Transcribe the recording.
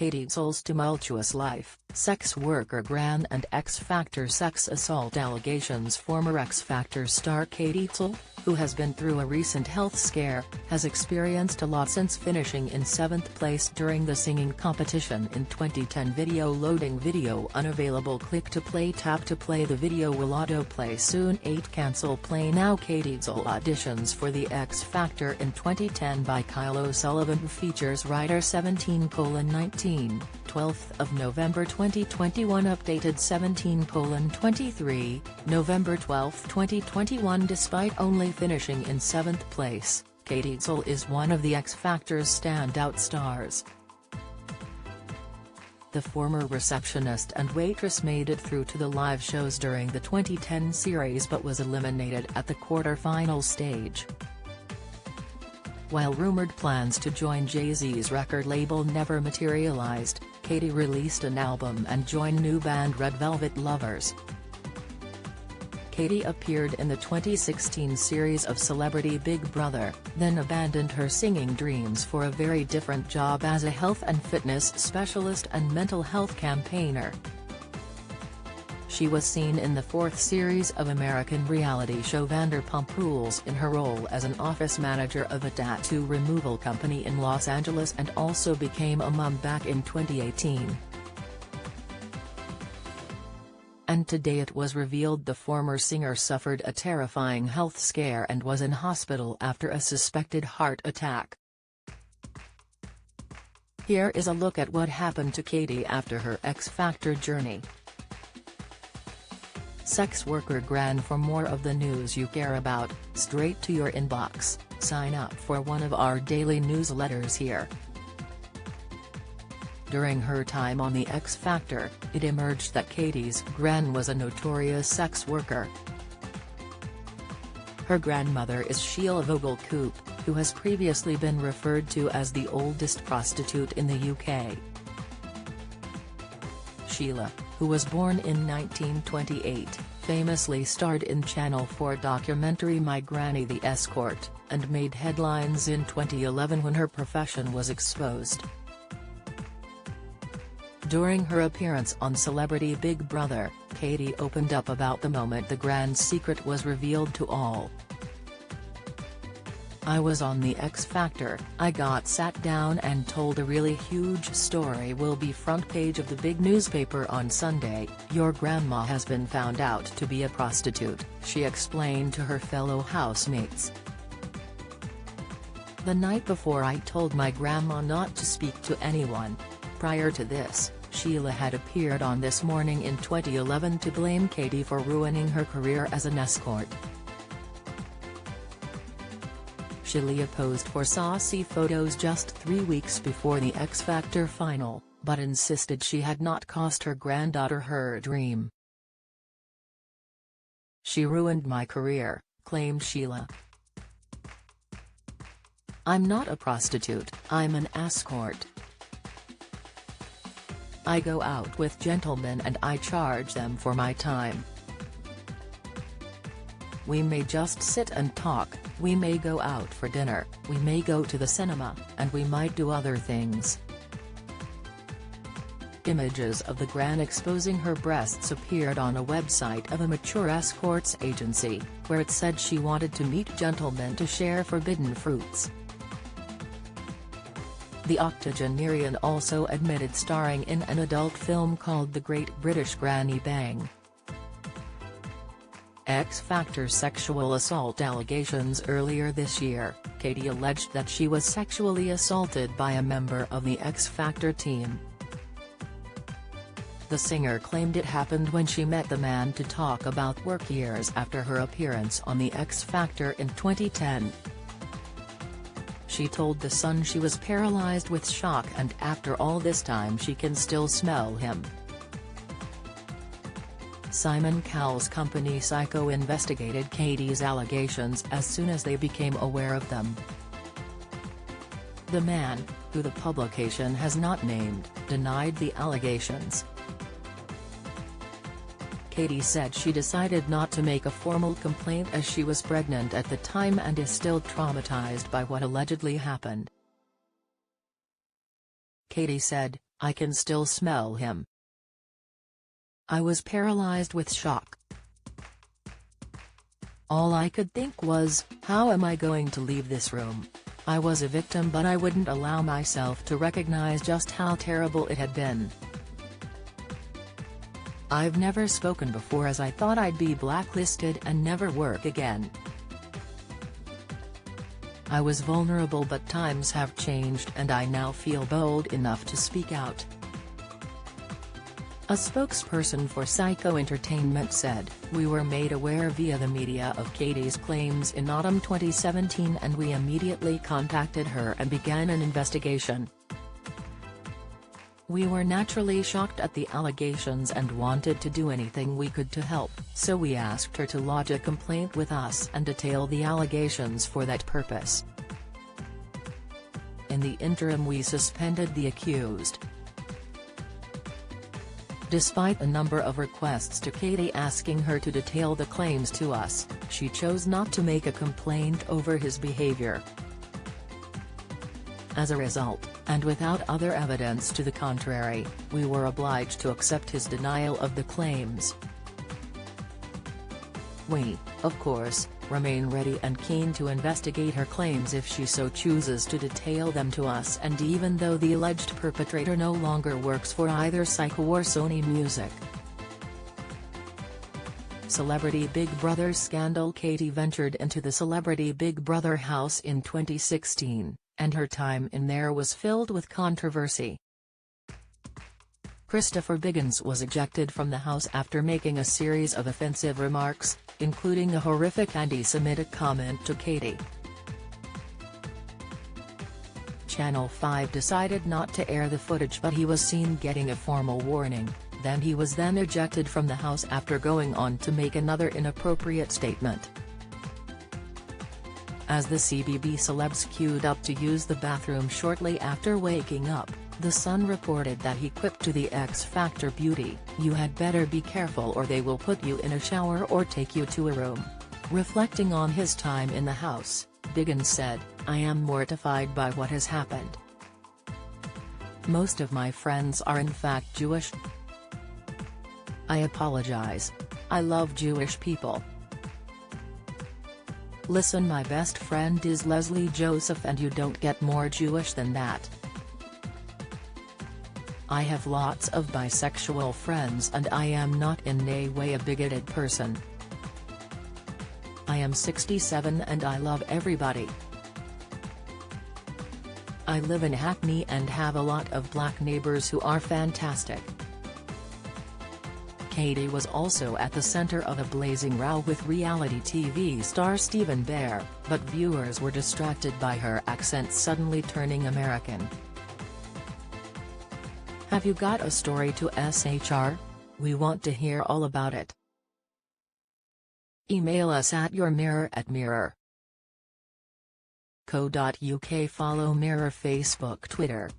Waissel's tumultuous life, sex worker Gran and X Factor sex assault allegations. Former X Factor star Waissel, who has been through a recent health scare, has experienced a lot since finishing in 7th place during the singing competition in 2010. Video loading. Video unavailable. Click to play. Tap to play. The video will autoplay soon. 8 Cancel play now. Waissel auditions for the X Factor in 2010 by Kyle O'Sullivan features writer 17:19, 12th of November 2021. Updated 17:23, November 12, 2021. Despite only finishing in 7th place, Waissel is one of the X Factor's standout stars. The former receptionist and waitress made it through to the live shows during the 2010 series but was eliminated at the quarter-final stage. While rumored plans to join Jay-Z's record label never materialized, Katy released an album and joined new band Red Velvet Lovers. Katy appeared in the 2016 series of Celebrity Big Brother, then abandoned her singing dreams for a very different job as a health and fitness specialist and mental health campaigner. She was seen in the 4th series of American reality show Vanderpump Rules in her role as an office manager of a tattoo removal company in Los Angeles and also became a mom back in 2018. And today it was revealed the former singer suffered a terrifying health scare and was in hospital after a suspected heart attack. Here is a look at what happened to Katy after her X Factor journey. Sex worker Gran. For more of the news you care about, straight to your inbox, sign up for one of our daily newsletters here. During her time on the X Factor, it emerged that Katy's Gran was a notorious sex worker. Her grandmother is Sheila Vogel-Koop, who has previously been referred to as the oldest prostitute in the UK. Sheila, who was born in 1928, famously starred in Channel 4 documentary My Granny the Escort, and made headlines in 2011 when her profession was exposed. During her appearance on Celebrity Big Brother, Katy opened up about the moment the Gran secret was revealed to all. "I was on the X Factor, I got sat down and told a really huge story will be front page of the big newspaper on Sunday, your grandma has been found out to be a prostitute," she explained to her fellow housemates. "The night before I told my grandma not to speak to anyone." Prior to this, Sheila had appeared on This Morning in 2011 to blame Katy for ruining her career as an escort. Sheila posed for saucy photos just 3 weeks before the X Factor final, but insisted she had not cost her granddaughter her dream. "She ruined my career," claimed Sheila. "I'm not a prostitute, I'm an escort. I go out with gentlemen and I charge them for my time. We may just sit and talk, we may go out for dinner, we may go to the cinema, and we might do other things." Images of the Gran exposing her breasts appeared on a website of a mature escorts agency, where it said she wanted to meet gentlemen to share forbidden fruits. The octogenarian also admitted starring in an adult film called The Great British Granny Bang. X Factor sexual assault allegations. Earlier this year, Katy alleged that she was sexually assaulted by a member of the X Factor team. The singer claimed it happened when she met the man to talk about work years after her appearance on the X Factor in 2010. She told The Sun she was paralyzed with shock and after all this time she can still smell him. Simon Cowell's company Psycho investigated Katy's allegations as soon as they became aware of them. The man, who the publication has not named, denied the allegations. Katy said she decided not to make a formal complaint as she was pregnant at the time and is still traumatized by what allegedly happened. Katy said, I can still smell him. I was paralyzed with shock. All I could think was, how am I going to leave this room? I was a victim, but I wouldn't allow myself to recognize just how terrible it had been. I've never spoken before as I thought I'd be blacklisted and never work again. I was vulnerable, but times have changed and I now feel bold enough to speak out. A spokesperson for Psycho Entertainment said, "We were made aware via the media of Katie's claims in autumn 2017 and we immediately contacted her and began an investigation. We were naturally shocked at the allegations and wanted to do anything we could to help, so we asked her to lodge a complaint with us and detail the allegations for that purpose. In the interim we suspended the accused." Despite a number of requests to Katie asking her to detail the claims to us, she chose not to make a complaint over his behavior. As a result, and without other evidence to the contrary, we were obliged to accept his denial of the claims. We, of course, remain ready and keen to investigate her claims if she so chooses to detail them to us, and even though the alleged perpetrator no longer works for either Psycho or Sony Music. Celebrity Big Brother scandal. Katie ventured into the Celebrity Big Brother house in 2016, and her time in there was filled with controversy. Christopher Biggins was ejected from the house after making a series of offensive remarks, including a horrific anti-Semitic comment to Katie. Channel 5 decided not to air the footage, but he was seen getting a formal warning. He was then ejected from the house after going on to make another inappropriate statement. As the CBB celebs queued up to use the bathroom shortly after waking up, The Sun reported that he quipped to the X Factor beauty, "You had better be careful or they will put you in a shower or take you to a room." Reflecting on his time in the house, Biggins said, "I am mortified by what has happened. Most of my friends are in fact Jewish. I apologize. I love Jewish people. Listen, my best friend is Leslie Joseph and you don't get more Jewish than that. I have lots of bisexual friends and I am not in any way a bigoted person. I am 67 and I love everybody. I live in Hackney and have a lot of black neighbors who are fantastic." Katie was also at the center of a blazing row with reality TV star Stephen Bear, but viewers were distracted by her accent suddenly turning American. Have you got a story to SHR? We want to hear all about it. Email us at yourmirror@mirror.co.uk. Follow Mirror Facebook, Twitter.